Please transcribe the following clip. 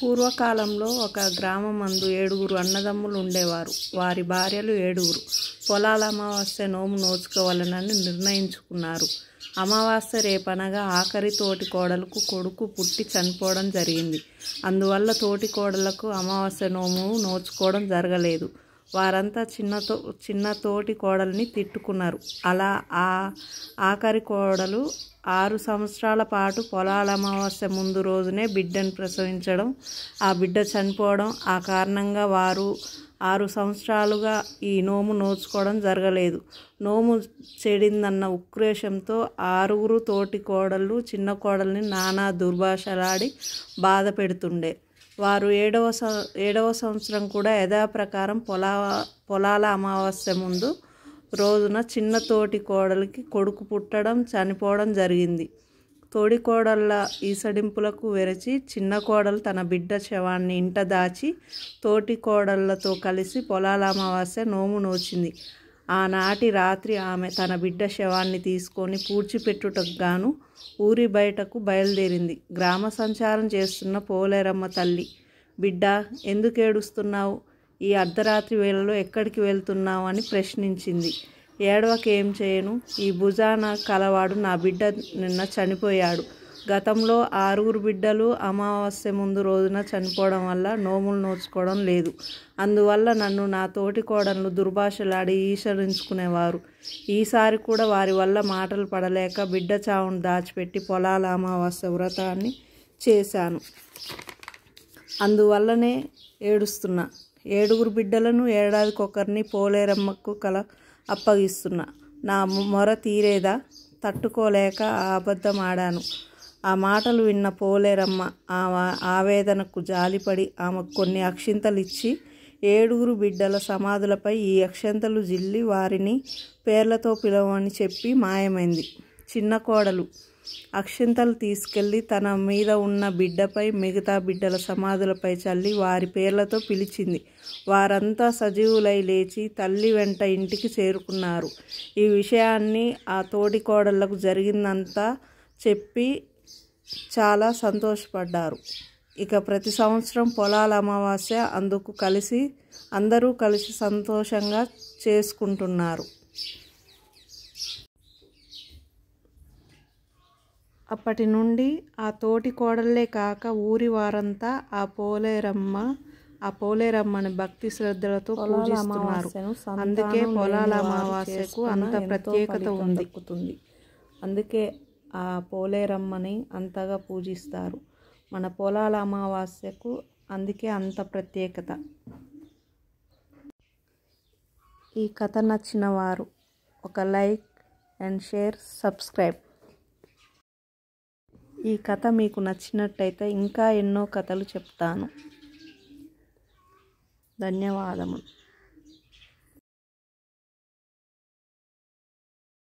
పూర్వకాలంలో ఒక గ్రామమందు 7 అన్నదమ్ములు ఉండేవారు. వారి భార్యలు 7. పొలాల అమావాస్య నోము నోచుకోవాలని నిర్ణయించుకున్నారు. అమావాస్య రేపనగా ఆఖరి తోటి కోడలకు కొడుకు పుట్టి చనిపోవడం జరిగింది. అందువల్ల తోటి కోడలకు అమావాస్య నోము నోచుకోవడం జరగలేదు. వారంతా చిన్న తోటి కోడల్ని తిట్టుకున్నారు. అలా ఆఖరి కోడలు 6 సంవత్సరాల పాటు పొలాల అమావాస్య ముందు రోజునే బిడ్డను ప్రసవించడం, ఆ బిడ్డ చనిపోవడం, ఆ కారణంగా వారు 6 సంవత్సరాలుగా ఈ నోము నోచుకోవడం జరగలేదు. నోము చెడిందన్న ఉక్రోషంతో 6 తోటి కోడళ్ళు చిన్న కోడల్ని నానా దుర్భాషలాడి బాధ పెడుతుండే. వారు 7వ సంవత్సరం కూడా యథాప్రకారం పొలాల అమావాస్య ముందు రోజున చిన్న తోటి కోడలికి కొడుకు పుట్టడం, చనిపోవడం జరిగింది. తోడి కోడళ్ళ ఈసడింపులకు వెరచి చిన్న కోడలు తన బిడ్డ శవాన్ని ఇంట దాచి తోటి కోడళ్లతో కలిసి పొలాల అమావాస్య నోము నోచింది. ఆనాటి రాత్రి ఆమె తన బిడ్డ శవాన్ని తీసుకొని పూడ్చిపెట్టుటకు గాను ఊరి బయటకు బయలుదేరింది. గ్రామ సంచారం చేస్తున్న పోలేరమ్మ తల్లి, బిడ్డ ఎందుకు ఏడుస్తున్నావు? ఈ అర్ధరాత్రి వేళలో ఎక్కడికి వెళ్తున్నావు అని ప్రశ్నించింది. ఏడవక ఏం చేయను, ఈ భుజాన కలవాడు నా బిడ్డ నిన్న చనిపోయాడు. గతంలో 6 బిడ్డలు అమావాస్య ముందు రోజున చనిపోవడం వల్ల నోములు నోచుకోవడం లేదు. అందువల్ల నన్ను నా తోటి కోడళ్ళు దుర్భాషలాడి ఈసరించుకునేవారు. ఈసారి కూడా వారి వల్ల మాటలు పడలేక బిడ్డ చావును దాచిపెట్టి పొలాల అమావాస్య వ్రతాన్ని చేశాను. అందువల్లనే ఏడుస్తున్నా. 7 బిడ్డలను ఏడాదికొకరిని పోలేరమ్మకు అప్పగిస్తున్నా. నా మొర తీరేదా? తట్టుకోలేక అబద్ధం ఆడాను. ఆ మాటలు విన్న పోలేరమ్మ ఆవేదనకు జాలిపడి ఆమెకు కొన్ని అక్షింతలు ఇచ్చి 7 బిడ్డల సమాధులపై ఈ అక్షింతలు జిల్లి వారిని పేర్లతో పిలవమని చెప్పి మాయమైంది. చిన్న కోడలు అక్షింతలు తీసుకెళ్లి తన మీద ఉన్న బిడ్డపై మిగతా బిడ్డల సమాధులపై చల్లి వారి పేర్లతో పిలిచింది. వారంతా సజీవులై లేచి తల్లి వెంట ఇంటికి చేరుకున్నారు. ఈ విషయాన్ని ఆ తోటి కోడళ్లకు జరిగిందంతా చెప్పి చాలా సంతోషపడ్డారు. ఇక ప్రతి సంవత్సరం పొలాల అమావాస్య అందరూ కలిసి సంతోషంగా చేసుకుంటున్నారు. అప్పటి నుండి ఆ తోటి కోడళ్లే కాక ఊరి వారంతా ఆ పోలేరమ్మని భక్తి శ్రద్ధలతో పూజిస్తున్నారు. అందుకే పొలాల అమావాస్యకు అంత ప్రత్యేకత ఉంది. అందుకే ఆ పోలేరమ్మని అంతగా పూజిస్తారు. మన పొలాల అమావాస్యకు అందుకే అంత ప్రత్యేకత. ఈ కథ నచ్చిన వారు ఒక లైక్ అండ్ షేర్, సబ్స్క్రైబ్. ఈ కథ మీకు నచ్చినట్టయితే ఇంకా ఎన్నో కథలు చెప్తాను. ధన్యవాదములు.